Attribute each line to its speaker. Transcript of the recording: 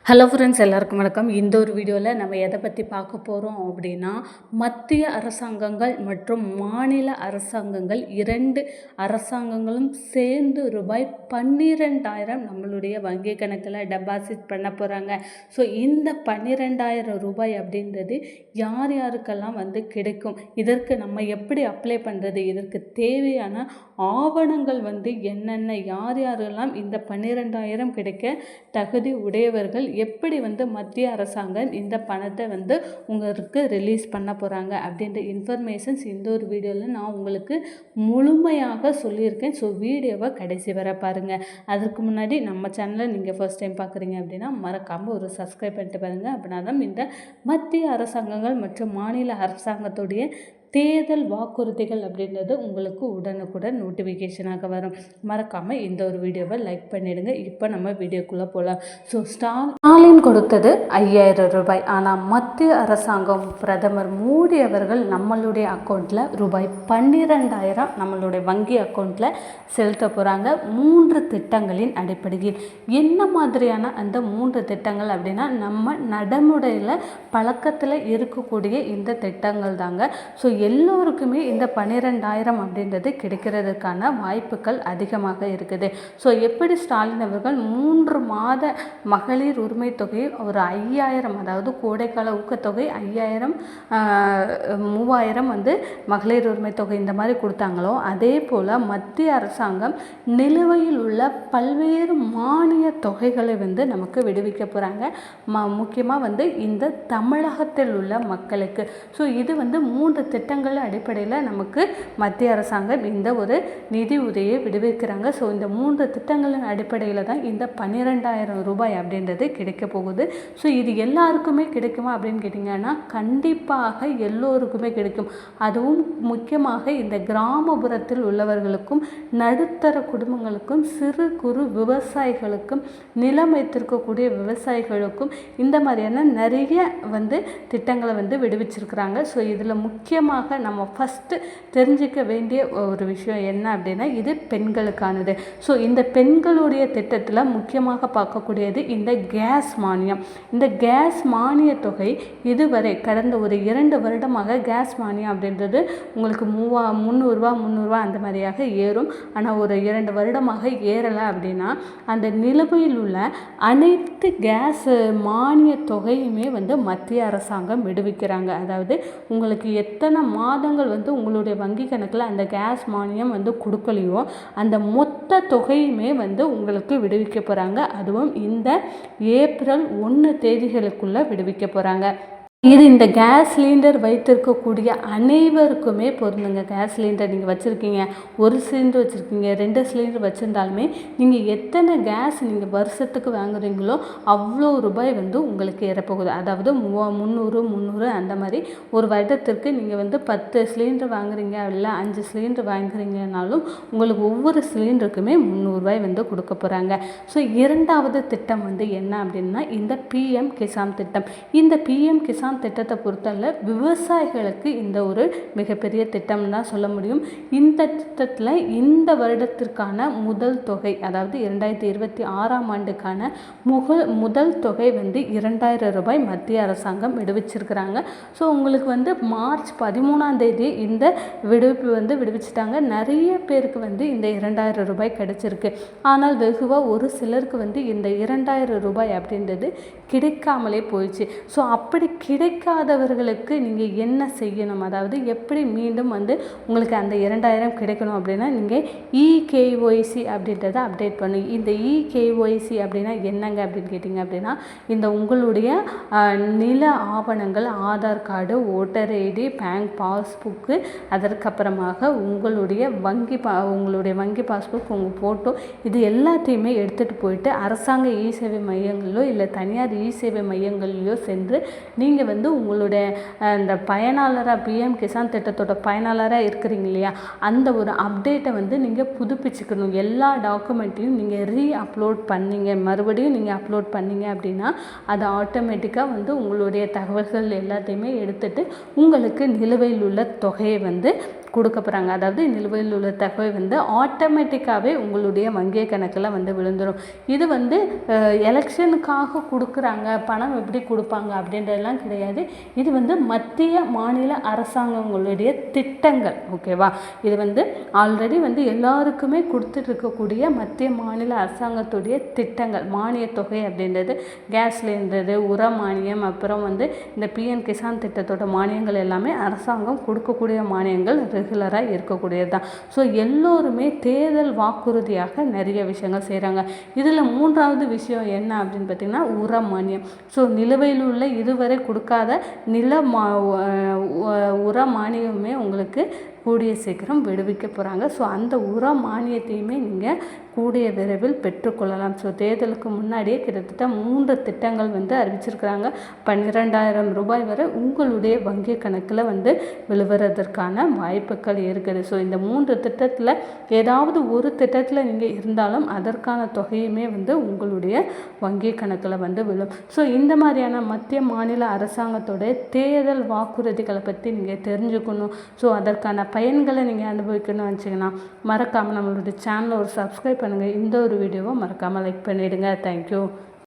Speaker 1: Hello friends, எல்லாருக்கும் வணக்கம். இந்த ஒரு வீடியோவில் நம்ம எதை பற்றி பார்க்க போகிறோம் அப்படின்னா, மத்திய அரசாங்கங்கள் மற்றும் மாநில அரசாங்கங்கள் 2 அரசாங்கங்களும் சேர்ந்து ரூபாய் 12,000 நம்மளுடைய வங்கி கணக்கில் டெபாசிட் பண்ண போகிறாங்க. ஸோ இந்த 12,000 ரூபாய் அப்படின்றது யார் யாருக்கெல்லாம் கிடைக்கும், இதற்கு நம்ம எப்படி அப்ளை பண்ணுறது, இதற்கு தேவையான ஆவணங்கள் என்னென்ன, யார் யாரெல்லாம் இந்த 12,000 கிடைக்க தகுதி உடையவர்கள், எப்படி மத்திய அரசாங்கம் இந்த பணத்தை உங்களுக்கு ரிலீஸ் பண்ண போகிறாங்க அப்படின்ற இன்ஃபர்மேஷன்ஸ் இந்த ஒரு வீடியோவில் நான் உங்களுக்கு முழுமையாக சொல்லியிருக்கேன். ஸோ வீடியோவை கடைசி வரை பாருங்கள். அதற்கு முன்னாடி நம்ம சேனலை நீங்கள் ஃபர்ஸ்ட் டைம் பார்க்குறீங்க அப்படின்னா மறக்காமல் ஒரு சப்ஸ்கிரைப் பண்ணிட்டு பாருங்கள். அப்படின்னா தான் இந்த மத்திய அரசாங்கங்கள் மற்றும் மாநில அரசாங்கத்துடைய தேர்தல் வாக்குறுதிகள் அப்படின்றது உங்களுக்கு உடனுக்குடன் நோட்டிஃபிகேஷனாக வரும். மறக்காமல் இந்த ஒரு வீடியோவை லைக் பண்ணிடுங்க. இப்போ நம்ம வீடியோக்குள்ளே போகலாம். ஸோ ஸ்டாலின் கொடுத்தது 5,000 ரூபாய். ஆனால் மத்திய அரசாங்கம் பிரதமர் மோடி அவர்கள் நம்மளுடைய அக்கௌண்ட்டில் ரூபாய் 12,000 நம்மளுடைய வங்கி அக்கௌண்ட்டில் செலுத்த போகிறாங்க. 3 திட்டங்களின் அடிப்படையில். என்ன மாதிரியான அந்த 3 திட்டங்கள் அப்படின்னா, நம்ம நடைமுறையில் பழக்கத்தில் இருக்கக்கூடிய இந்த திட்டங்கள் தாங்க. ஸோ எல்லோருக்குமே இந்த 12,000 அப்படின்றது கிடைக்கிறதுக்கான வாய்ப்புகள் அதிகமாக இருக்குது. ஸோ எப்படி ஸ்டாலின் அவர்கள் 3 மாத மகளிர் உரிமை தொகை ஒரு 5,000, அதாவது கோடைக்கால ஊக்கத்தொகை 5,000, 3,000 மகளிர் உரிமை தொகை இந்த மாதிரி கொடுத்தாங்களோ, அதே போல் மத்திய அரசாங்கம் நிலுவையில் உள்ள பல்வேறு மானிய தொகைகளை நமக்கு விடுவிக்க போகிறாங்க. முக்கியமாக இந்த தமிழகத்தில் உள்ள மக்களுக்கு. ஸோ இது 3 திட்டங்கள் அடிப்படையில் நமக்கு மத்திய அரசாங்கம் இந்த ஒரு நிதி உதவியை விடுவிக்கிறாங்க. ஸோ இந்த 3 திட்டங்களின் அடிப்படையில் தான் இந்த 12,000 ரூபாய் அப்படின்றது கிடைக்க போகுது. ஸோ இது எல்லாருக்குமே கிடைக்குமா அப்படின்னு கேட்டிங்கன்னா, கண்டிப்பாக எல்லோருக்குமே கிடைக்கும். அதுவும் முக்கியமாக இந்த கிராமப்புறத்தில் உள்ளவர்களுக்கும், நடுத்தர குடும்பங்களுக்கும், சிறு குறு விவசாயிகளுக்கும், நிலம் வைத்திருக்கக்கூடிய விவசாயிகளுக்கும் இந்த மாதிரியான நிறைய திட்டங்களை விடுவிச்சிருக்கிறாங்க. ஸோ இதில் முக்கியமாக நம்ம ஃபஸ்ட்டு தெரிஞ்சிக்க வேண்டிய ஒரு விஷயம் என்ன அப்படின்னா, இது பெண்களுக்கானது. ஸோ இந்த பெண்களுடைய திட்டத்தில் முக்கியமாக பார்க்கக்கூடியது இந்த கேஸ் மானியம். இந்த கேஸ் மானிய தொகை இதுவரை கடந்த ஒரு 2 வருடமாக கேஸ் மானியம் அப்படின்றது உங்களுக்கு 300 அந்த மாதிரியாக ஏறும். ஆனால் ஒரு 2 வருடமாக ஏறலை அப்படின்னா, அந்த நிலுவையில் உள்ள அனைத்து கேஸ் மானிய தொகையுமே மத்திய அரசாங்கம் விடுவிக்கிறாங்க. அதாவது உங்களுக்கு எத்தனை மாதங்கள் உங்களுடைய வங்கி கணக்கில் அந்த கேஸ் மானியம் கொடுக்கலையோ, அந்த மொத்த தொகையுமே உங்களுக்கு விடுவிக்க போகிறாங்க. அதுவும் இந்த ஏப்ரல் 1 தேதிகளுக்குள்ளே விடுவிக்க போகிறாங்க. இது இந்த கேஸ் சிலிண்டர் வைத்திருக்கக்கூடிய அனைவருக்குமே பொருந்துங்க. கேஸ் சிலிண்டர் நீங்கள் வச்சுருக்கீங்க, 1 சிலிண்டர் வச்சுருக்கீங்க, 2 சிலிண்டர் வச்சுருந்தாலுமே நீங்கள் எத்தனை கேஸ் நீங்கள் வருஷத்துக்கு வாங்குறீங்களோ அவ்வளோ ரூபாய் உங்களுக்கு ஏறப்போகுது. அதாவது 300 அந்த மாதிரி ஒரு வருடத்திற்கு நீங்கள் 10 சிலிண்டர் வாங்குறீங்க, இல்லை 5 சிலிண்டர் வாங்குறீங்கனாலும் உங்களுக்கு ஒவ்வொரு சிலிண்டருக்குமே 300 ரூபாய் கொடுக்க போகிறாங்க. ஸோ 2வது திட்டம் என்ன அப்படின்னா, இந்த PM கிசான் திட்டம். இந்த PM கிசான் திட்டத்தை பொறுத்தவரை விவசாயிகளுக்கு இந்த ஒரு மிகப்பெரிய திட்டம் தான் சொல்ல முடியும். இந்த திட்டத்தில் இந்த வருடத்திற்கான முதல் தொகை, அதாவது 2026ஆம் ஆண்டுக்கான முதல் தொகை 2,000 ரூபாய் மத்திய அரசாங்கம் விடுவிச்சிருக்கிறாங்க. ஸோ உங்களுக்கு மார்ச் 13ஆம் தேதி இந்த விடுவிப்பு விடுவிச்சிட்டாங்க. நிறைய பேருக்கு இந்த 2,000 ரூபாய் கிடைச்சிருக்கு. ஆனால் வெகுவாக ஒரு சிலருக்கு இந்த 2,000 ரூபாய் அப்படின்றது கிடைக்காமலே போயிடுச்சு. ஸோ அப்படி கிடைக்காதவர்களுக்கு நீங்கள் என்ன செய்யணும், அதாவது எப்படி மீண்டும் உங்களுக்கு அந்த 2,000 கிடைக்கணும் அப்படின்னா, நீங்கள் EKYC அப்படின்றத அப்டேட் பண்ணுங்க. இந்த EKYC அப்படின்னா என்னங்க அப்படின்னு கேட்டிங்க அப்படின்னா, இந்த உங்களுடைய நில ஆவணங்கள், Aadhaar card, voter ID, bank passbook, அதற்கப்புறமாக உங்களுடைய வங்கி பாஸ்புக், உங்கள் ஃபோட்டோ, இது எல்லாத்தையுமே எடுத்துகிட்டு போயிட்டு அரசாங்க சேவை மையங்களிலோ இல்லை தனியார் சேவை மையங்களிலோ சென்று நீங்கள் உங்களுடைய இந்த பயனாளராக PM கிசான் திட்டத்தோட பயனாளராக இருக்கிறீங்க இல்லையா, அந்த ஒரு அப்டேட்டை நீங்கள் புதுப்பிச்சுக்கணும். எல்லா டாக்குமெண்ட்டையும் நீங்கள் அப்லோட் பண்ணீங்க, மறுபடியும் நீங்கள் அப்லோட் பண்ணீங்க அப்படின்னா அது ஆட்டோமேட்டிக்காக உங்களுடைய தகவல்கள் எல்லாத்தையுமே எடுத்துகிட்டு உங்களுக்கு நிலுவையில் உள்ள தொகையை கொடுக்க போகிறாங்க. அதாவது நிலுவையில் உள்ள தொகை வந்து ஆட்டோமேட்டிக்காகவே உங்களுடைய வங்கி கணக்கில் வந்து விழுந்துடும். இது வந்து எலெக்ஷனுக்காக கொடுக்குறாங்க, பணம் எப்படி கொடுப்பாங்க அப்படின்றதெல்லாம் கிடையாது. இது வந்து மத்திய மாநில அரசாங்கங்களுடைய திட்டங்கள். ஓகேவா? இது வந்து ஆல்ரெடி வந்து எல்லாருக்குமே கொடுத்துட்டு இருக்கக்கூடிய மத்திய மாநில அரசாங்கத்துடைய திட்டங்கள். மானிய தொகை அப்படின்றது கேஸ் சிலிண்டரு, உர மானியம், அப்புறம் வந்து இந்த பிஎம் கிசான் திட்டத்தோட மானியங்கள் எல்லாமே அரசாங்கம் கொடுக்கக்கூடிய மானியங்கள் ரெகுலராக இருக்கக்கூடியது தான். ஸோ எல்லோருமே தேர்தல் வாக்குறுதியாக நிறைய விஷயங்கள் செய்கிறாங்க. இதில் மூன்றாவது விஷயம் என்ன அப்படின்னு பார்த்திங்கன்னா உர மானியம். ஸோ நிலுவையில் உள்ள இதுவரை கொடுக்காத உர மானியமே உங்களுக்கு கூடிய சீக்கிரம் விடுவிக்க போகிறாங்க. ஸோ அந்த உர மானியத்தையுமே நீங்கள் கூடிய விரைவில் பெற்றுக்கொள்ளலாம். ஸோ தேர்தலுக்கு முன்னாடியே கிட்டத்தட்ட 3 திட்டங்கள் வந்து அறிவிச்சிருக்கிறாங்க. 12,000 ரூபாய் வரை உங்களுடைய வங்கி கணக்கில் வந்து விழுவதற்கான வாய்ப்புகள் இருக்குது. ஸோ இந்த 3 திட்டத்தில் ஏதாவது ஒரு திட்டத்தில் நீங்கள் இருந்தாலும் அதற்கான தொகையுமே வந்து உங்களுடைய வங்கி கணக்கில் வந்து விழும். ஸோ இந்த மாதிரியான மத்திய மாநில அரசாங்கத்தோடைய தேர்தல் வாக்குறுதிகளை பற்றி நீங்கள் தெரிஞ்சுக்கணும். ஸோ அதற்கான பயன்களை நீங்கள் அனுபவிக்கணும்னு வச்சிங்கன்னா மறக்காமல் நம்மளுடைய சேனலை ஒரு சப்ஸ்கிரைப் பண்ணுங்கள். இந்த ஒரு வீடியோவை மறக்காமல் லைக் பண்ணிவிடுங்க. தேங்க்யூ.